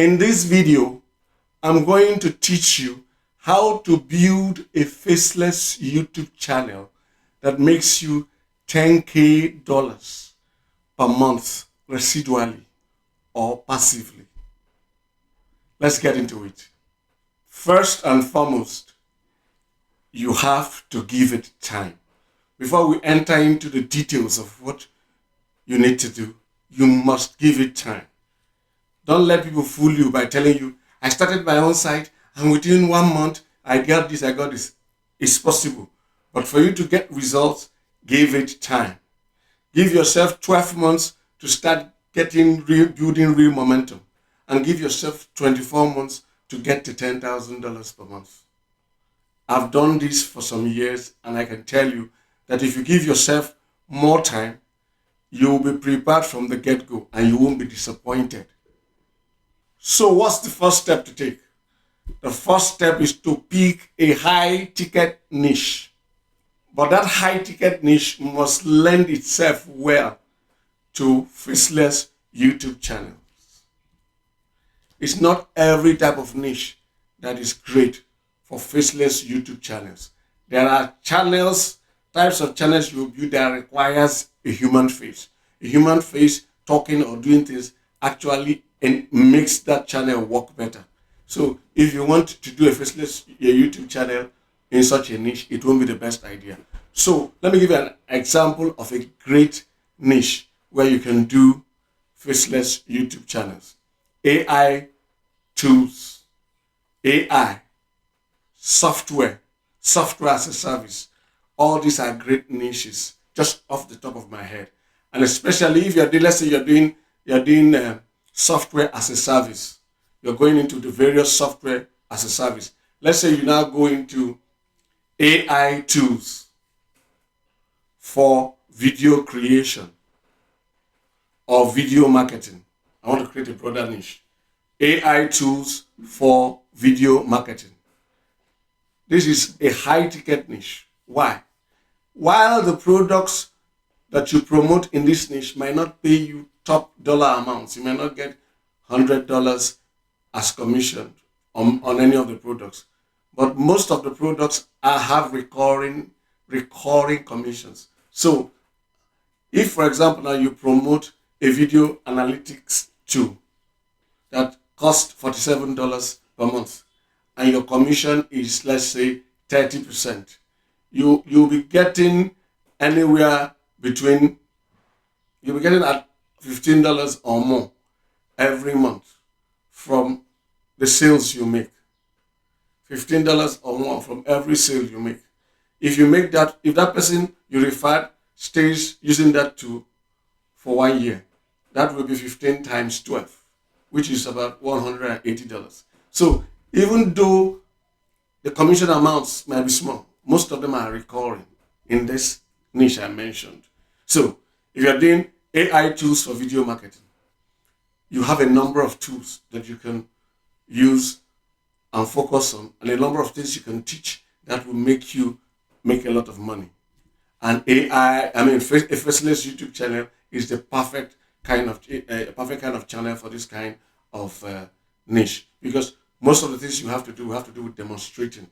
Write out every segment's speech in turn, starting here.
In this video, I'm going to teach you how to build a faceless YouTube channel that makes you $10K per month residually or passively. Let's get into it. First and foremost, you have to give it time. Before we enter into the details of what you need to do, you must give it time. Don't let people fool you by telling you, I started my own site and within 1 month, I got this. It's possible. But for you to get results, give it time. Give yourself 12 months to start building real momentum. And give yourself 24 months to get to $10,000 per month. I've done this for some years, and I can tell you that if you give yourself more time, you will be prepared from the get-go and you won't be disappointed. So what's the first step to take? The first step is to pick a high-ticket niche. But that high-ticket niche must lend itself well to faceless YouTube channels. It's not every type of niche that is great for faceless YouTube channels. There are types of channels you build that requires a human face. A human face talking or doing things actually makes that channel work better. So if you want to do a faceless YouTube channel in such a niche, it won't be the best idea. So let me give you an example of a great niche where you can do faceless YouTube channels. AI tools, AI, software as a service. All these are great niches just off the top of my head. And especially if let's say you're doing software as a service. You're going into the various software as a service. Let's say you now go into AI tools for video creation or video marketing. I want to create a broader niche. AI tools for video marketing. This is a high-ticket niche. Why? While the products that you promote in this niche might not pay you top dollar amounts, you may not get $100 as commission on any of the products, but most of the products have recurring commissions. So if, for example, now you promote a video analytics tool that costs $47 per month and your commission is, let's say, 30%, you'll be getting anywhere between, you'll be getting at $15 or more every month from the sales you make. $15 or more from every sale you make. If that person you referred stays using that tool for 1 year, that will be 15 times 12, which is about $180. So even though the commission amounts might be small, most of them are recurring in this niche I mentioned. So if you're doing AI tools for video marketing, you have a number of tools that you can use and focus on, and a number of things you can teach that will make you make a lot of money. And a faceless YouTube channel is the perfect kind of channel for this kind of niche, because most of the things you have to do with demonstrating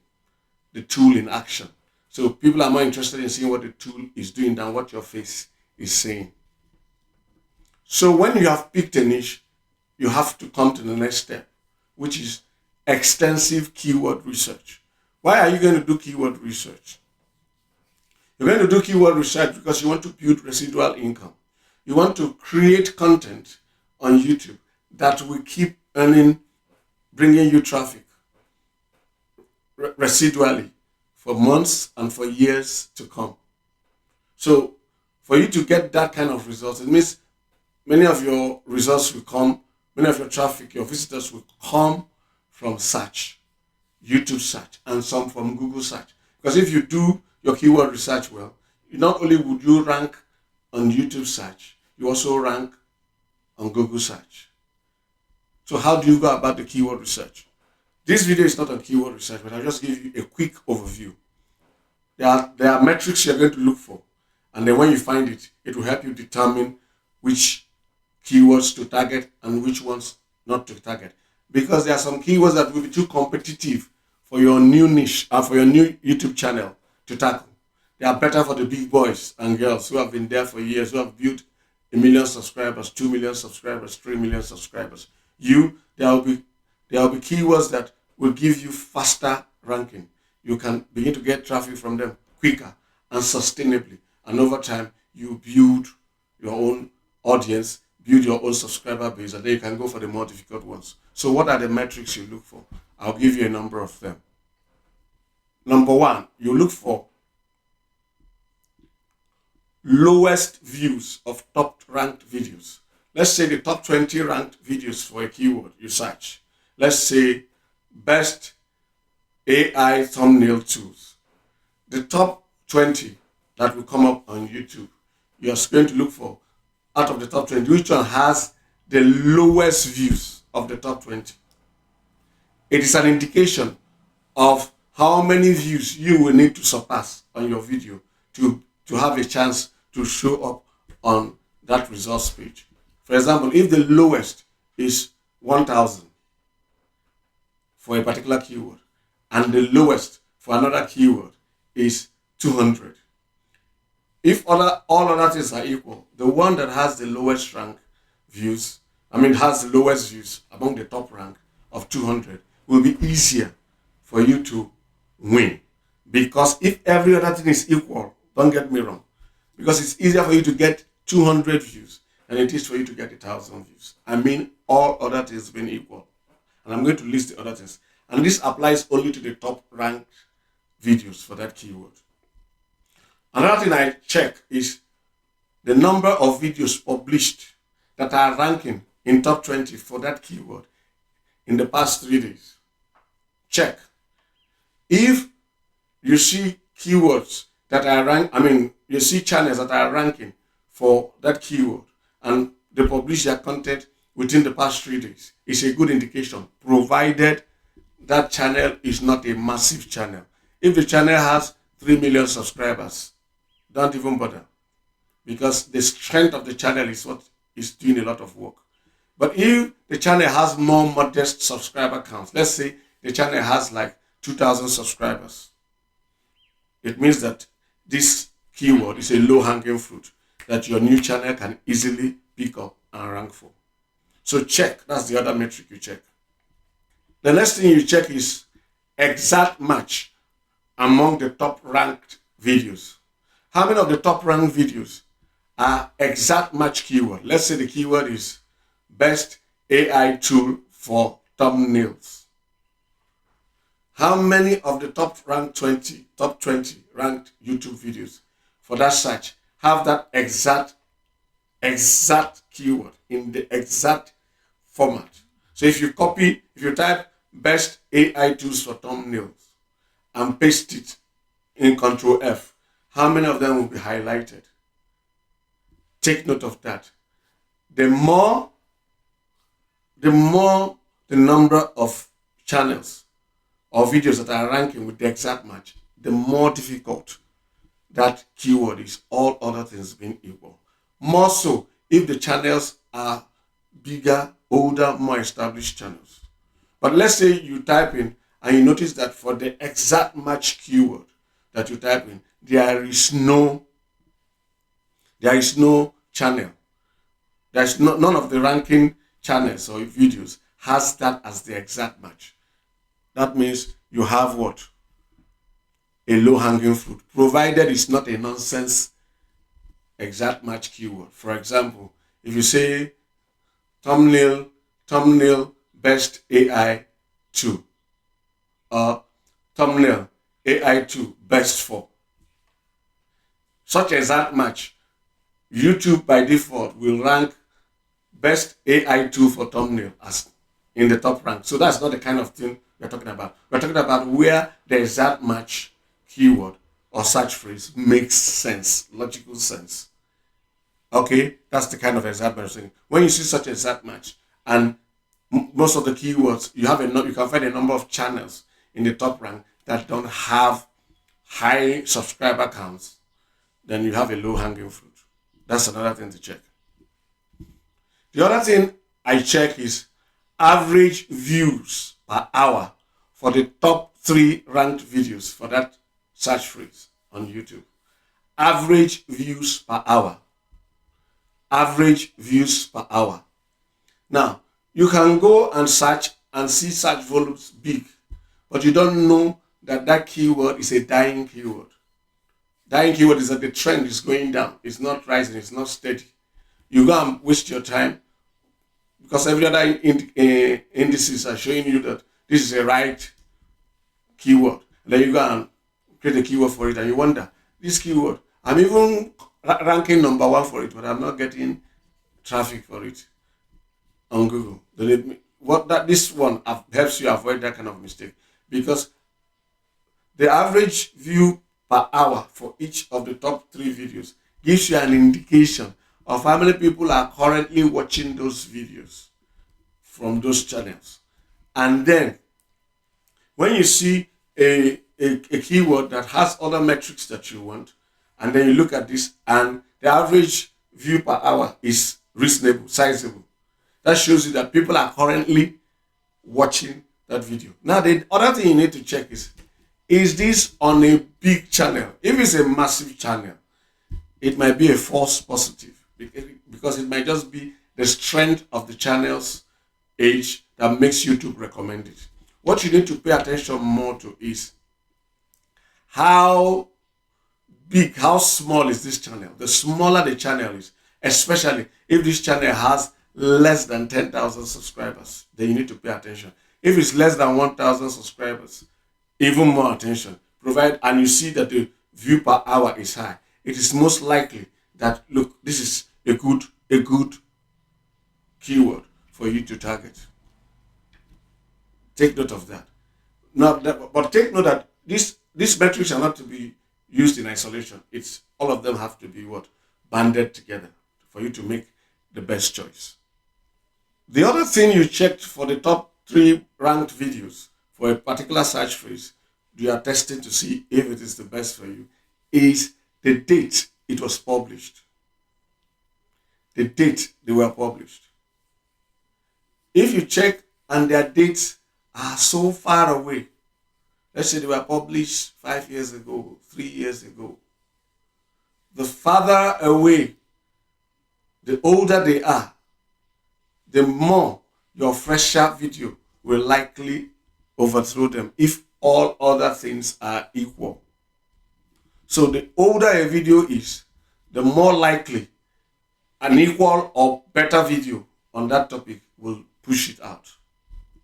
the tool in action. So people are more interested in seeing what the tool is doing than what your face is saying. So when you have picked a niche, you have to come to the next step, which is extensive keyword research. Why are you going to do keyword research? You're going to do keyword research because you want to build residual income. You want to create content on YouTube that will keep bringing you traffic residually for months and for years to come. So for you to get that kind of results, it means many of your results will come, many of your traffic, your visitors will come from search, YouTube search, and some from Google search. Because if you do your keyword research well, not only would you rank on YouTube search, you also rank on Google search. So how do you go about the keyword research? This video is not on keyword research, but I'll just give you a quick overview. There are metrics you're going to look for, and then when you find it, it will help you determine which keywords to target and which ones not to target. because there are some keywords that will be too competitive for your new niche and for your new YouTube channel to tackle. They are better for the big boys and girls who have been there for years, who have built 1 million subscribers, 2 million subscribers, 3 million subscribers. There will be keywords that will give you faster ranking. You can begin to get traffic from them quicker and sustainably. And over time, you build your own audience, build your own subscriber base, and then you can go for the more difficult ones. So what are the metrics you look for? I'll give you a number of them. Number one, you look for lowest views of top ranked videos. Let's say the top 20 ranked videos for a keyword you search. Let's say best AI thumbnail tools. The top 20 that will come up on YouTube, you're going to look for, out of the top 20, which one has the lowest views of the top 20. It is an indication of how many views you will need to surpass on your video to have a chance to show up on that results page. For example, if the lowest is 1,000 for a particular keyword and the lowest for another keyword is 200, if all other things are equal, the one that has the lowest rank views, has the lowest views among the top rank of 200 will be easier for you to win. Because if every other thing is equal, don't get me wrong, because it's easier for you to get 200 views than it is for you to get 1,000 views. All other things being equal. And I'm going to list the other things. And this applies only to the top ranked videos for that keyword. Another thing I check is the number of videos published that are ranking in top 20 for that keyword in the past 3 days. Check. If you see keywords that are you see channels that are ranking for that keyword and they publish their content within the past 3 days, it's a good indication, provided that channel is not a massive channel. If the channel has 3 million subscribers, don't even bother, because the strength of the channel is what is doing a lot of work. But if the channel has more modest subscriber counts, let's say the channel has like 2,000 subscribers, it means that this keyword is a low-hanging fruit that your new channel can easily pick up and rank for. So check, that's the other metric you check. The next thing you check is exact match among the top ranked videos. How many of the top ranked videos are exact match keyword? Let's say the keyword is best AI tool for thumbnails. How many of the top 20 ranked YouTube videos for that search have that exact keyword in the exact format? So if you type best AI tools for thumbnails and paste it in Control F, how many of them will be highlighted? Take note of that. The more the number of channels or videos that are ranking with the exact match, the more difficult that keyword is, all other things being equal. More so if the channels are bigger, older, more established channels. But let's say you type in and you notice that for the exact match keyword that you type in, there is no channel. There's none of the ranking channels or videos has that as the exact match. That means you have what? A low-hanging fruit, provided it's not a nonsense exact match keyword. For example, if you say thumbnail best AI 2 or thumbnail AI 2 best 4, such exact match, YouTube by default will rank best AI 2 for thumbnail as in the top rank. So that's not the kind of thing we're talking about. We're talking about where the exact match keyword or search phrase makes sense, logical sense. Okay, that's the kind of exact match thing. When you see such a exact match, and most of the keywords, you can find a number of channels in the top rank that don't have high subscriber counts, then you have a low-hanging fruit. That's another thing to check. The other thing I check is average views per hour for the top 3 ranked videos for that search phrase on YouTube. Average views per hour. Average views per hour. Now, you can go and search and see search volumes big, but you don't know that that keyword is a dying keyword. Dying keyword is that the trend is going down. It's not rising. It's not steady. You go and waste your time because every other indices are showing you that this is a right keyword. Then you go and create a keyword for it and you wonder, this keyword, I'm even ranking number 1 for it, but I'm not getting traffic for it on Google. This one helps you avoid that kind of mistake, because the average view per hour for each of the top 3 videos gives you an indication of how many people are currently watching those videos from those channels. And then when you see a keyword that has other metrics that you want, and then you look at this and the average view per hour is reasonable, sizable, that shows you that people are currently watching that video. Now, the other thing you need to check is this on a big channel? If it's a massive channel, it might be a false positive, because it might just be the strength of the channel's age that makes YouTube recommend it. What you need to pay attention more to is how big, how small is this channel. The smaller the channel is, especially if this channel has less than 10,000 subscribers, then you need to pay attention. If it's less than 1,000 subscribers, even more attention. And you see that the view per hour is high, it is most likely that, look, this is a good keyword for you to target. Take note of that. But take note that these metrics are not to be used in isolation. It's all of them have to be banded together for you to make the best choice. The other thing you checked for the top 3 ranked videos for a particular search phrase, you are testing to see if it is the best for you, is the date it was published. The date they were published. If you check and their dates are so far away, let's say they were published 5 years ago, 3 years ago, the farther away, the older they are, the more your fresher video will likely overthrow them if all other things are equal. So the older a video is, the more likely an equal or better video on that topic will push it out.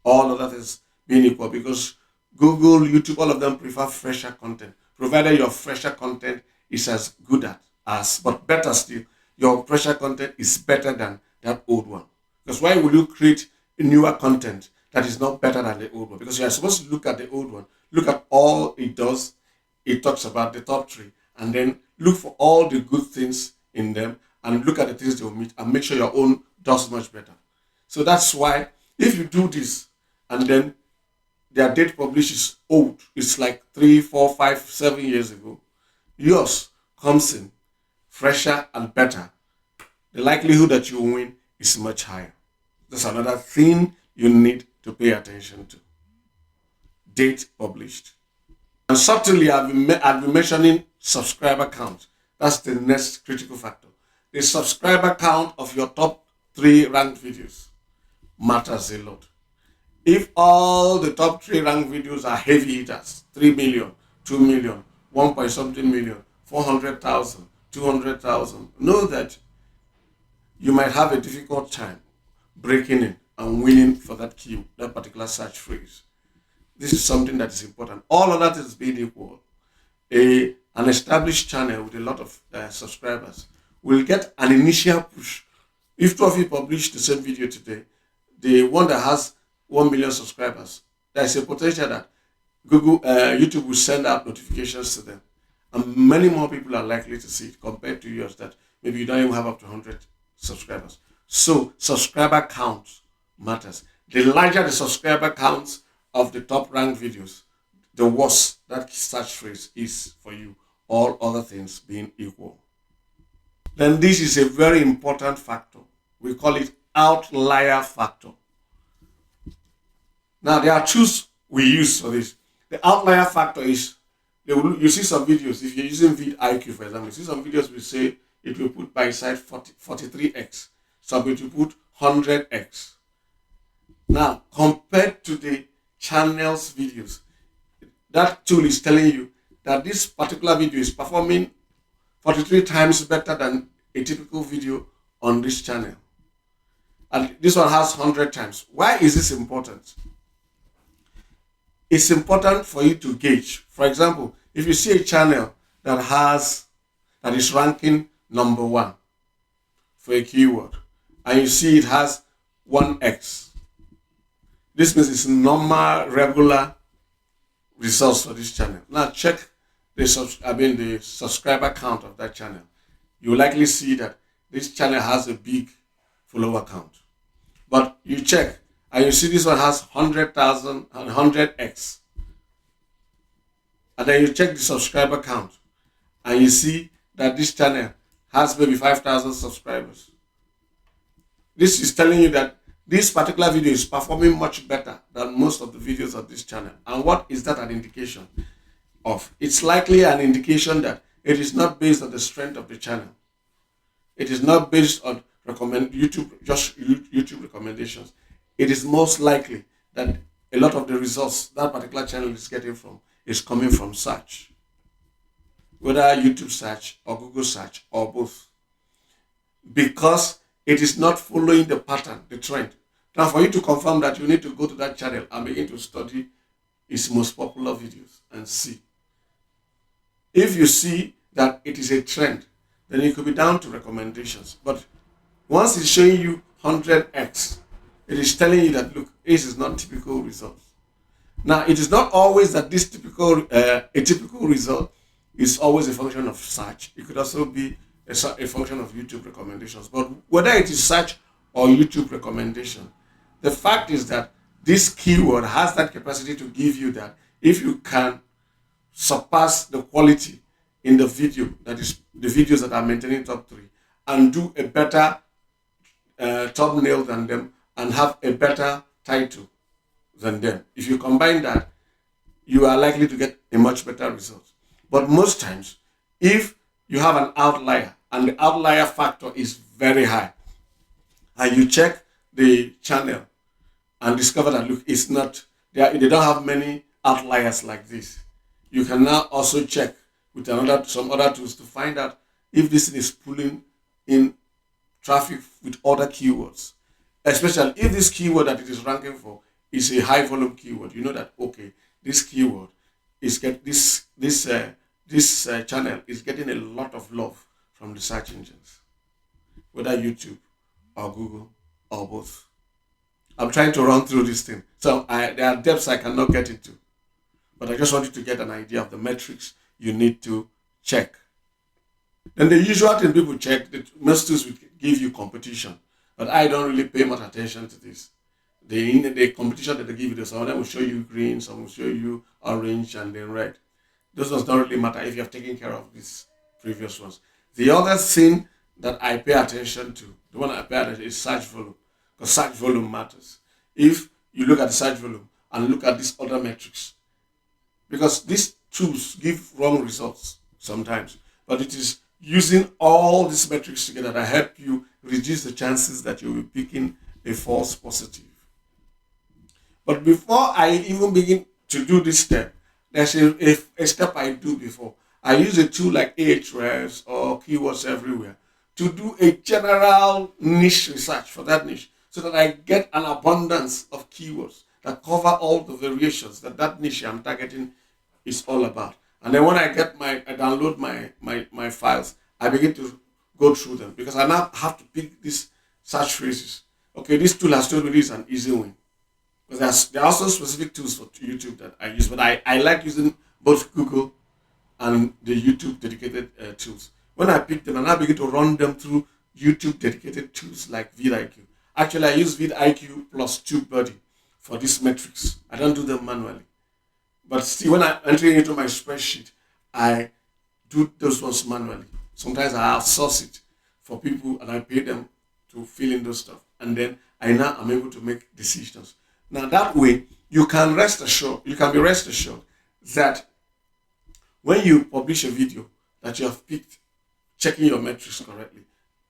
All other things being equal, because Google, YouTube, all of them prefer fresher content, provided your fresher content is as good but better still, your fresher content is better than that old one. Because why will you create a newer content that is not better than the old one? Because you are supposed to look at the old one, look at all it does. It talks about the top 3, and then look for all the good things in them and look at the things they will meet and make sure your own does much better. So that's why if you do this and then their date published is old, it's like 3, 4, 5, 7 years ago, yours comes in fresher and better, the likelihood that you win is much higher. That's another thing you need to pay attention to. Date published. And subtly, I've been mentioning subscriber count. That's the next critical factor. The subscriber count of your top 3 ranked videos matters a lot. If all the top 3 ranked videos are heavy hitters, 3 million, 2 million, 1 point something million, 400,000, 200,000, know that you might have a difficult time breaking in and winning for that particular search phrase. This is something that is important. All of that is being equal. An established channel with a lot of subscribers will get an initial push. If 2 of you publish the same video today, the one that has 1 million subscribers, there is a potential that YouTube will send out notifications to them, and many more people are likely to see it compared to yours that maybe you don't even have up to 100 subscribers. So subscriber count matters. The larger the subscriber counts of the top ranked videos, the worse that search phrase is for you, all other things being equal. Then this is a very important factor. We call it outlier factor. Now, there are tools we use for this. The outlier factor is, you see some videos, if you're using VidIQ, for example, you see some videos we say it will put by side 43x. Some it will put 100x. Now, compared to the channel's videos, that tool is telling you that this particular video is performing 43 times better than a typical video on this channel. And this one has 100 times. Why is this important? It's important for you to gauge. For example, if you see a channel that is ranking number 1 for a keyword, and you see it has 1x, this means it's normal, regular results for this channel. Now check the subscriber count of that channel. You will likely see that this channel has a big follower count. But you check and you see this one has 100,000 and 100x. And then you check the subscriber count and you see that this channel has maybe 5,000 subscribers. This is telling you that this particular video is performing much better than most of the videos of this channel. And what is that an indication of? It's likely an indication that it is not based on the strength of the channel. It is not based on YouTube recommendations. It is most likely that a lot of the results that particular channel is getting from is coming from search. Whether YouTube search or Google search or both. Because it is not following the pattern, the trend. Now, for you to confirm that, you need to go to that channel and begin to study its most popular videos and see. If you see that it is a trend, then it could be down to recommendations. But once it's showing you 100x, it is telling you that, look, this is not typical results. Now, it is not always that this a typical result is always a function of search. It could also be a function of YouTube recommendations. But whether it is search or YouTube recommendation, the fact is that this keyword has that capacity to give you that if you can surpass the quality in the video, that is the videos that are maintaining top 3, and do a better thumbnail than them and have a better title than them. If you combine that, you are likely to get a much better result. But most times, if you have an outlier and the outlier factor is very high, and you check the channel and discover that, look, it's not, they don't have many outliers like this, you can now also check with some other tools to find out if this thing is pulling in traffic with other keywords. Especially if this keyword that it is ranking for is a high volume keyword, you know that, okay, this keyword is this channel is getting a lot of love from the search engines, whether YouTube or Google or both. I'm trying to run through this thing, so there are depths I cannot get into, but I just want you to get an idea of the metrics you need to check. Then the usual thing people check, most tools will give you competition, but I don't really pay much attention to this. The competition that they give you, some of them will show you green, some will show you orange, and then red. Those ones don't really matter if you have taken care of these previous ones. The other thing that I pay attention to, the one I pay attention is search volume, because search volume matters. If you look at the search volume and look at these other metrics, because these tools give wrong results sometimes, but it is using all these metrics together that help you reduce the chances that you will be picking a false positive. But before I even begin to do this step, there's a step I do before. I use a tool like Ahrefs or Keywords Everywhere to do a general niche research for that niche, so that I get an abundance of keywords that cover all the variations that niche I'm targeting is all about. And then when I download my files, I begin to go through them, because I now have to pick these search phrases. Okay, this tool has told me this is an easy win. Because there are also specific tools for YouTube that I use, but I like using both Google and the YouTube dedicated tools. When I pick them, and I begin to run them through YouTube dedicated tools like VidIQ. Actually, I use VidIQ plus TubeBuddy for these metrics. I don't do them manually. But still, when I enter into my spreadsheet, I do those ones manually. Sometimes I outsource it for people and I pay them to fill in those stuff. And then I now am able to make decisions. Now that way, you can be rest assured that when you publish a video that you have picked, checking your metrics correctly,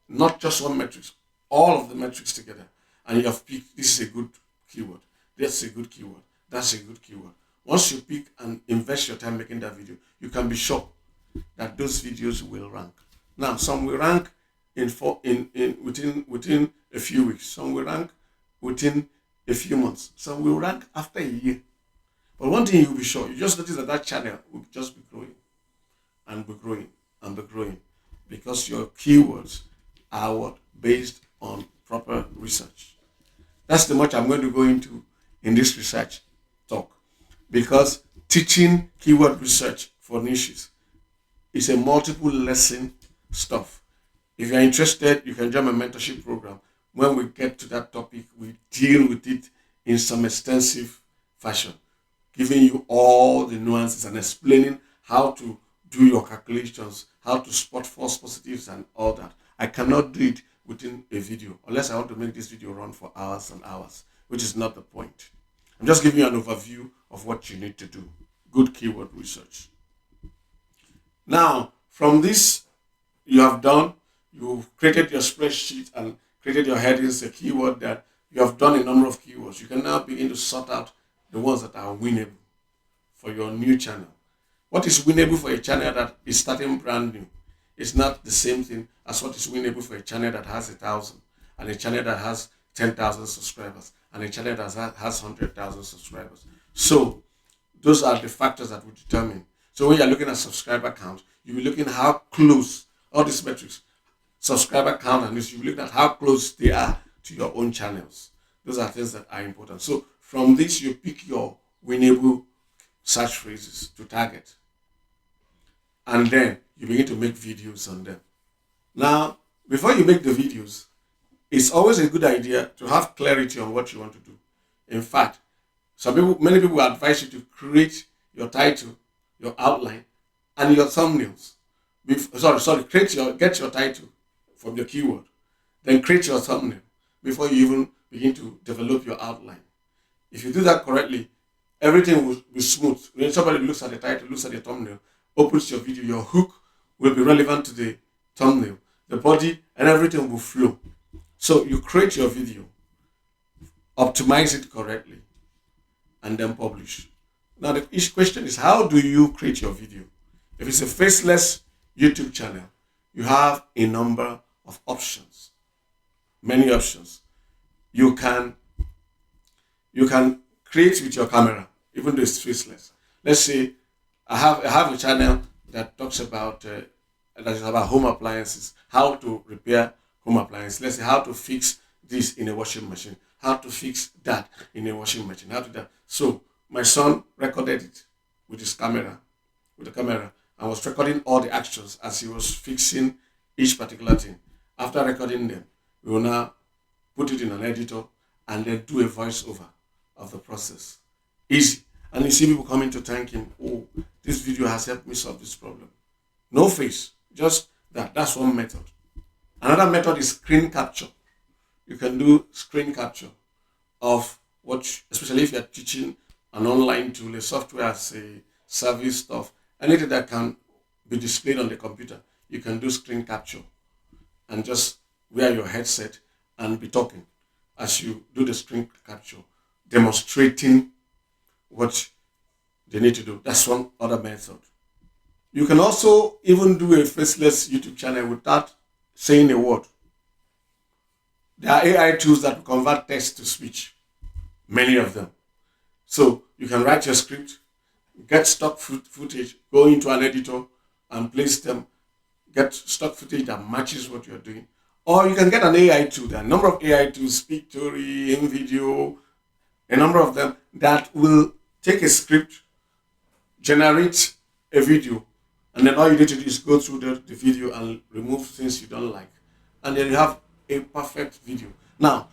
not just one metrics, all of the metrics together, and you have picked, this is a good keyword, that's a good keyword, that's a good keyword. Once you pick and invest your time making that video, you can be sure that those videos will rank. Now, some will rank within a few weeks, some will rank within a few months, some will rank after a year. But one thing you'll be sure, you just notice that that channel will just be growing and be growing and be growing, because your keywords are what? Based on proper research. That's the much I'm going to go into in this research talk, because teaching keyword research for niches is a multiple lesson stuff. If you're interested, you can join my mentorship program. When we get to that topic, we deal with it in some extensive fashion, giving you all the nuances and explaining how to do your calculations, how to spot false positives and all that. I cannot do it within a video unless I want to make this video run for hours and hours, which is not the point. I'm just giving you an overview of what you need to do. Good keyword research. Now, from this you've created your spreadsheet and created your headings, a keyword that you have done a number of keywords. You can now begin to sort out the ones that are winnable for your new channel. What is winnable for a channel that is starting brand new is not the same thing as what is winnable for a channel that has 1,000 and a channel that has 10,000 subscribers and a channel that has 100,000 subscribers. So those are the factors that will determine. So when you're looking at subscriber count, you'll be looking at how close all these metrics, subscriber count and this, you'll be looking at how close they are to your own channels. Those are things that are important. So from this, you pick your winnable search phrases to target, and then you begin to make videos on them. Now, before you make the videos, it's always a good idea to have clarity on what you want to do. In fact, many people advise you to create your title, your outline, and your thumbnails. Get your title from your keyword, then create your thumbnail before you even begin to develop your outline. If you do that correctly, everything will be smooth. When somebody looks at the title, looks at the thumbnail, opens your video, your hook will be relevant to the thumbnail, the body, and everything will flow. So you create your video, optimize it correctly, and then publish. Now the question is, how do you create your video? If it's a faceless YouTube channel, you have a number of options, many options. You can create with your camera, even though it's faceless. Let's say I have a channel that talks about that is about home appliances, how to repair home appliances. Let's say how to fix this in a washing machine, how to fix that in a washing machine, how to do that. So my son recorded it with the camera, and was recording all the actions as he was fixing each particular thing. After recording them, we will now put it in an editor and then do a voiceover of the process. Easy. And you see people coming to thank him. Oh, this video has helped me solve this problem. No face, just that. That's one method. Another method is screen capture. You can do screen capture of what, especially if you're teaching an online tool, a software as a service stuff, anything that can be displayed on the computer, you can do screen capture and just wear your headset and be talking as you do the screen capture, demonstrating what they need to do. That's one other method. You can also even do a faceless YouTube channel without saying a word. There are AI tools that convert text to speech, many of them. So you can write your script, get stock footage, go into an editor and place them, get stock footage that matches what you're doing. Or you can get an AI tool. There are a number of AI tools, Speaktory, InVideo, a number of them that will take a script, generate a video, and then all you need to do is go through the video and remove things you don't like. And then you have a perfect video. Now,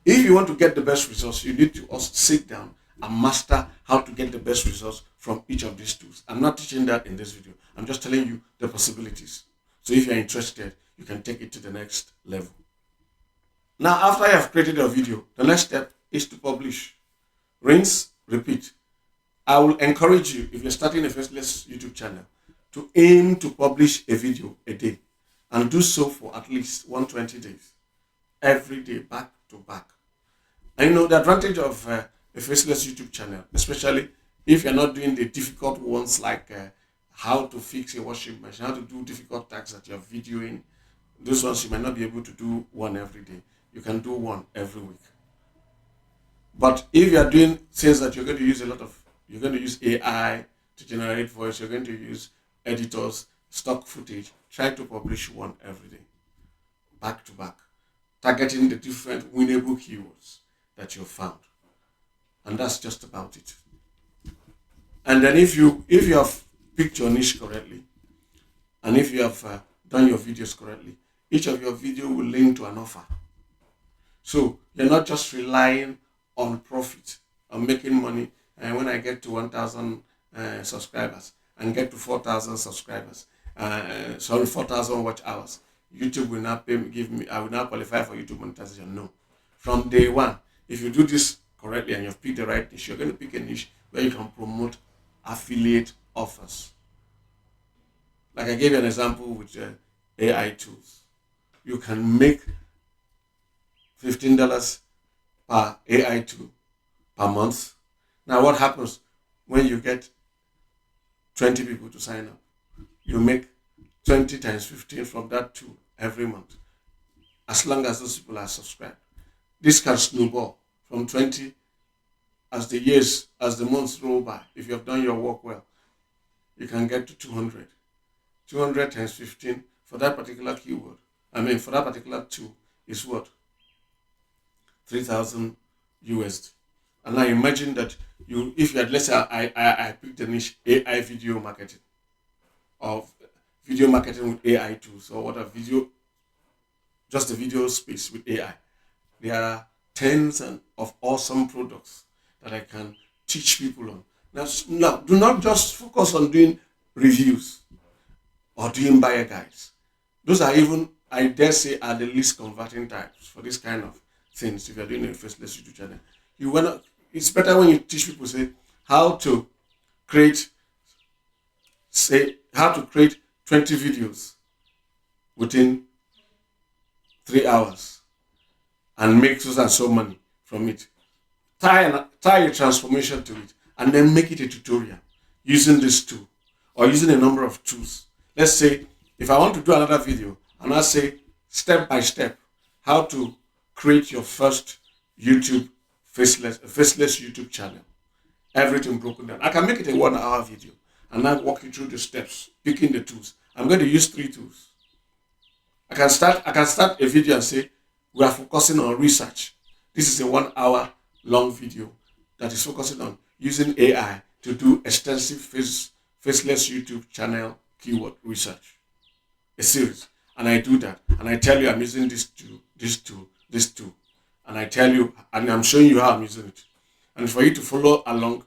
if you want to get the best results, you need to also sit down and master how to get the best results from each of these tools. I'm not teaching that in this video. I'm just telling you the possibilities. So if you're interested, you can take it to the next level. Now, after you have created a video, the next step is to publish. rinse, repeat. I will encourage you, if you're starting a Faceless YouTube channel, to aim to publish a video a day and do so for at least 120 days, every day, back to back. And you know the advantage of a Faceless YouTube channel, especially if you're not doing the difficult ones like how to fix a washing machine, how to do difficult tasks that you're videoing. Those ones you might not be able to do one every day. You can do one every week. But if you are doing things that you're going to use you're going to use AI to generate voice, you're going to use editors, stock footage, try to publish one every day, back to back, targeting the different winnable keywords that you've found. And that's just about it. And then if you have picked your niche correctly, and if you have done your videos correctly, each of your video will link to an offer. So you're not just relying on profit, on making money. And when I get to 1,000 subscribers and get to 4,000 subscribers, 4,000 watch hours, YouTube will not give me, I will not qualify for YouTube monetization. No. From day one, if you do this correctly and you've picked the right niche, you're going to pick a niche where you can promote affiliate offers. Like I gave you an example with AI tools. You can make $15 per AI tool per month. Now what happens when you get 20 people to sign up? You make 20 times 15 from that tool every month, as long as those people are subscribed. This can snowball from 20 as the months roll by. If you have done your work well, you can get to 200. 200 times 15 for that particular keyword, for that particular tool is what? 3,000 USD. And now imagine that if you had, let's say I picked the niche AI video marketing, or video marketing with AI tools, or what a video, just the video space with AI. There are tens of awesome products that I can teach people on. Now, do not just focus on doing reviews or doing buyer guides. Those are even, I dare say, are the least converting types for this kind of things. If you're doing a Faceless YouTube channel, it's better when you teach people, how to create 20 videos within 3 hours and make so and so money from it. Tie a transformation to it and then make it a tutorial using this tool or using a number of tools. Let's say if I want to do another video and I say step by step how to create your first faceless YouTube channel, everything broken down. I can make it a 1 hour video and I walk you through the steps, picking the tools. I'm going to use 3 tools. I can start a video and say we are focusing on research. This is a 1 hour long video that is focusing on using AI to do extensive faceless YouTube channel keyword research. A series. And I do that. And I tell you I'm using this tool. And I tell you, and I'm showing you how I'm using it. And for you to follow along,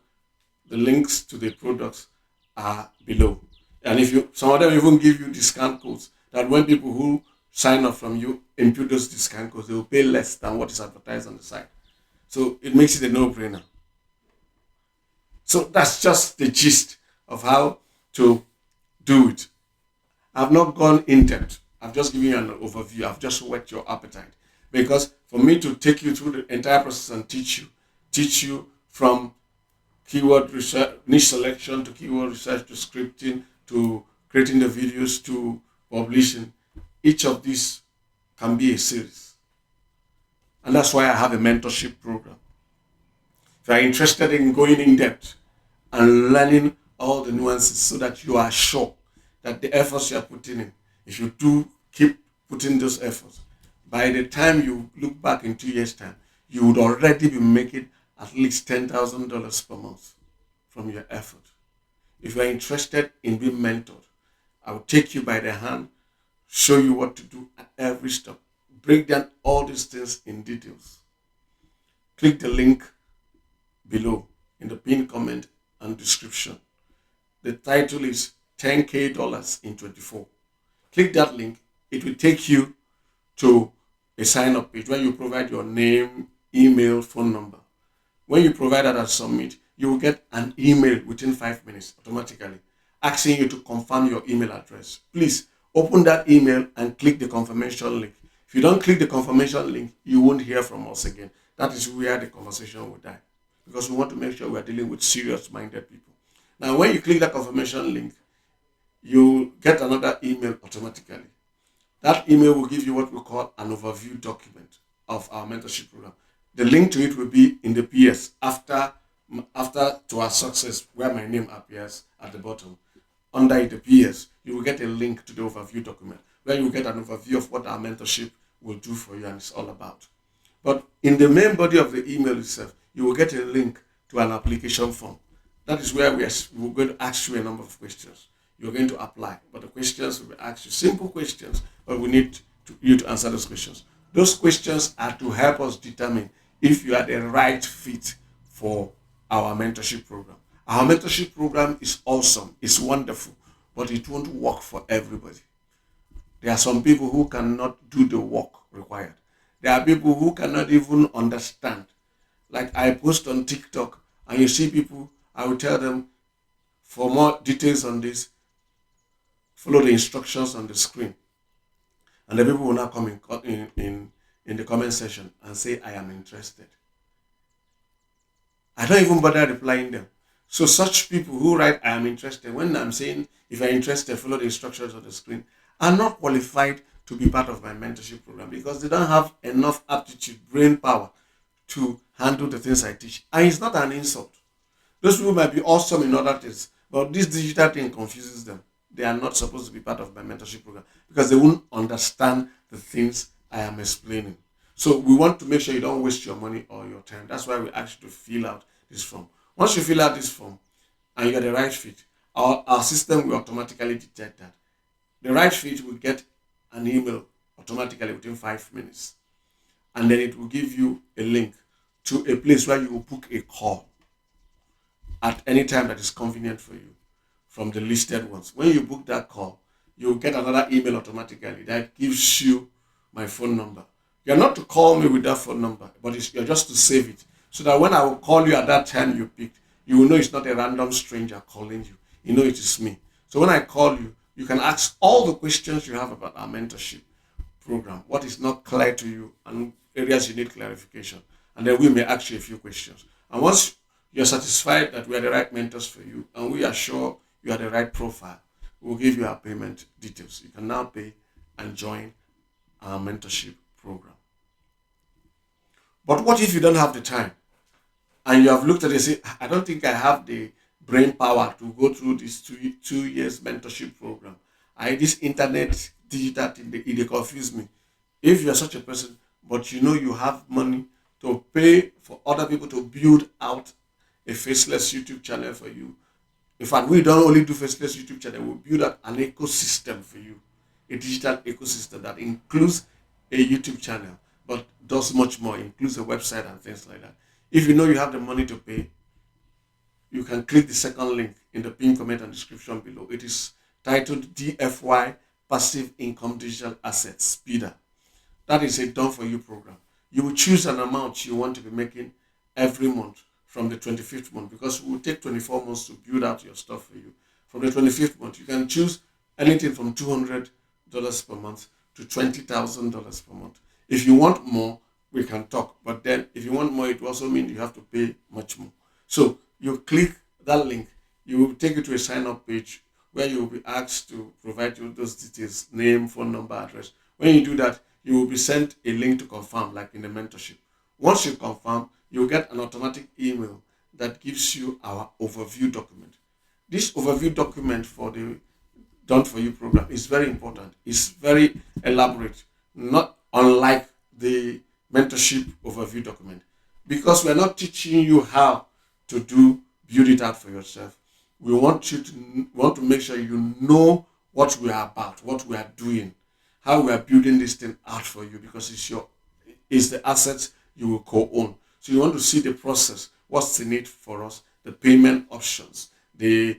the links to the products are below. And some of them even give you discount codes that when people who sign up from you input those discount codes, they will pay less than what is advertised on the site. So it makes it a no-brainer. So that's just the gist of how to do it. I've not gone in depth. I've just given you an overview. I've just whet your appetite. Because for me to take you through the entire process and teach you from keyword research, niche selection, to keyword research, to scripting, to creating the videos, to publishing, each of these can be a series. And that's why I have a mentorship program. If you're interested in going in depth and learning all the nuances so that you are sure that the efforts you are putting in, if you do keep putting those efforts, by the time you look back in 2 years' time, you would already be making at least $10,000 per month from your effort. If you are interested in being mentored, I will take you by the hand, show you what to do at every step, break down all these things in details. Click the link below in the pinned comment and description. The title is $10K in 24. Click that link. It will take you to a sign-up page where you provide your name, email, phone number. When you provide that and submit, you will get an email within 5 minutes automatically asking you to confirm your email address. Please open that email and click the confirmation link. If you don't click the confirmation link, you won't hear from us again. That is where the conversation will die, because we want to make sure we are dealing with serious-minded people. Now, when you click that confirmation link, you get another email automatically. That email will give you what we call an overview document of our mentorship program. The link to it will be in the PS after to our success, where my name appears at the bottom. Under the PS, you will get a link to the overview document where you will get an overview of what our mentorship will do for you and it's all about. But in the main body of the email itself, you will get a link to an application form. That is where we're going to ask you a number of questions. You're going to apply, but the questions will be asked you simple questions, but we need you to answer those questions. Those questions are to help us determine if you are the right fit for our mentorship program. Our mentorship program is awesome, it's wonderful, but it won't work for everybody. There are some people who cannot do the work required. There are people who cannot even understand. Like I post on TikTok and you see people, I will tell them, for more details on this, follow the instructions on the screen. And the people will now come in the comment section and say, I am interested. I don't even bother replying them. So such people who write, I am interested, when I'm saying, if you're interested, follow the instructions on the screen, are not qualified to be part of my mentorship program because they don't have enough aptitude, brain power to handle the things I teach. And it's not an insult. Those people might be awesome in other things, but this digital thing confuses them. They are not supposed to be part of my mentorship program because they won't understand the things I am explaining. So we want to make sure you don't waste your money or your time. That's why we ask you to fill out this form. Once you fill out this form and you're the right fit, our system will automatically detect that. The right fit will get an email automatically within 5 minutes. And then it will give you a link to a place where you will book a call at any time that is convenient for you from the listed ones. When you book that call, you'll get another email automatically that gives you my phone number. You're not to call me with that phone number, but you're just to save it so that when I will call you at that time you picked, you will know it's not a random stranger calling you. You know it is me. So when I call you, you can ask all the questions you have about our mentorship program, what is not clear to you and areas you need clarification. And then we may ask you a few questions. And once you're satisfied that we are the right mentors for you and we are sure you are the right profile, we'll give you our payment details. You can now pay and join our mentorship program. But what if you don't have the time and you have looked at it and say, I don't think I have the brain power to go through this 2 years mentorship program. This internet digital thing, it confuse me. If you're such a person, but you know you have money to pay for other people to build out a Faceless YouTube channel for you. In fact, we don't only do Faceless YouTube channel, we build out an ecosystem for you, a digital ecosystem that includes a YouTube channel, but does much more, includes a website and things like that. If you know you have the money to pay, you can click the second link in the pinned comment and description below. It is titled DFY-Passive Income Digital Assets, PIDA. That is a done-for-you program. You will choose an amount you want to be making every month from the 25th month, because it will take 24 months to build out your stuff for you. From the 25th month, you can choose anything from $200 per month to $20,000 per month. If you want more, we can talk. But then if you want more, it will also mean you have to pay much more. So you click that link, you will take you to a sign-up page where you will be asked to provide you those details, name, phone number, address. When you do that, you will be sent a link to confirm, like in the mentorship. Once you confirm, you'll get an automatic email that gives you our overview document. This overview document for the Done For You program is very important. It's very elaborate, not unlike the mentorship overview document, because we're not teaching you how to build it out for yourself. We want to make sure you know what we are about, what we are doing, how we are building this thing out for you, because it's the assets you will co-own. So you want to see the process, what's in it for us, the payment options, the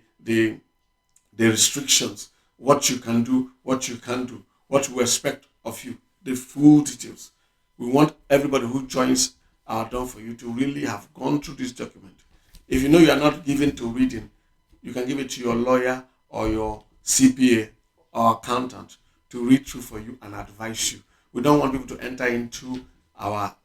restrictions, what you can do, what you can't do, what we expect of you, the full details. We want everybody who joins are done for you to really have gone through this document. If you know you are not given to reading, you can give it to your lawyer or your CPA or accountant to read through for you and advise you. We don't want people to enter into our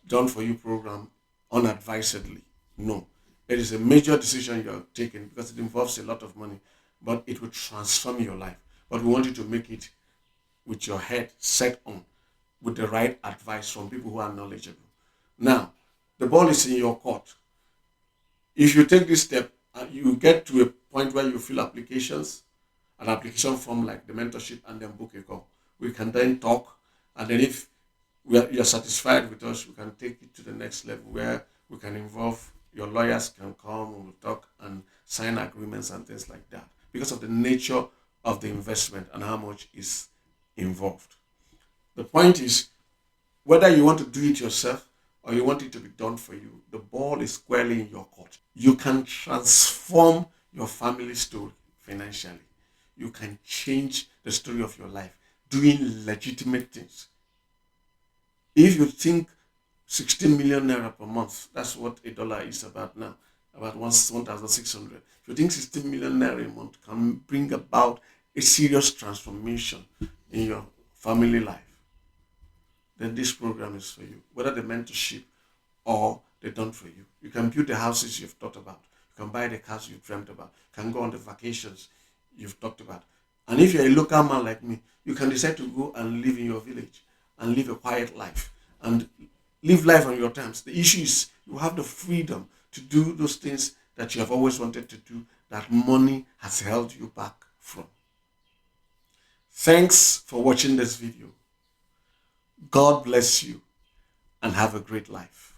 done for you program unadvisedly. No. It is a major decision you're taking because it involves a lot of money, but it will transform your life. But we want you to make it with your head set on, with the right advice from people who are knowledgeable. Now, the ball is in your court. If you take this step, you get to a point where you fill applications, an application form like the mentorship, and then book a call. We can then talk, and then if you're satisfied with us, we can take it to the next level where we can involve your lawyers can come and we'll talk and sign agreements and things like that because of the nature of the investment and how much is involved. The point is, whether you want to do it yourself or you want it to be done for you, the ball is squarely in your court. You can transform your family story financially. You can change the story of your life doing legitimate things. If you think 16 million naira per month, that's what a dollar is about now, about 1,600. If you think 16 million naira a month can bring about a serious transformation in your family life, then this program is for you. Whether the mentorship or the done for you. You can build the houses you've thought about. You can buy the cars you've dreamt about. You can go on the vacations you've talked about. And if you're a local man like me, you can decide to go and live in your village and live a quiet life and live life on your terms. The issue is you have the freedom to do those things that you have always wanted to do that money has held you back from. Thanks for watching this video. God bless you and have a great life.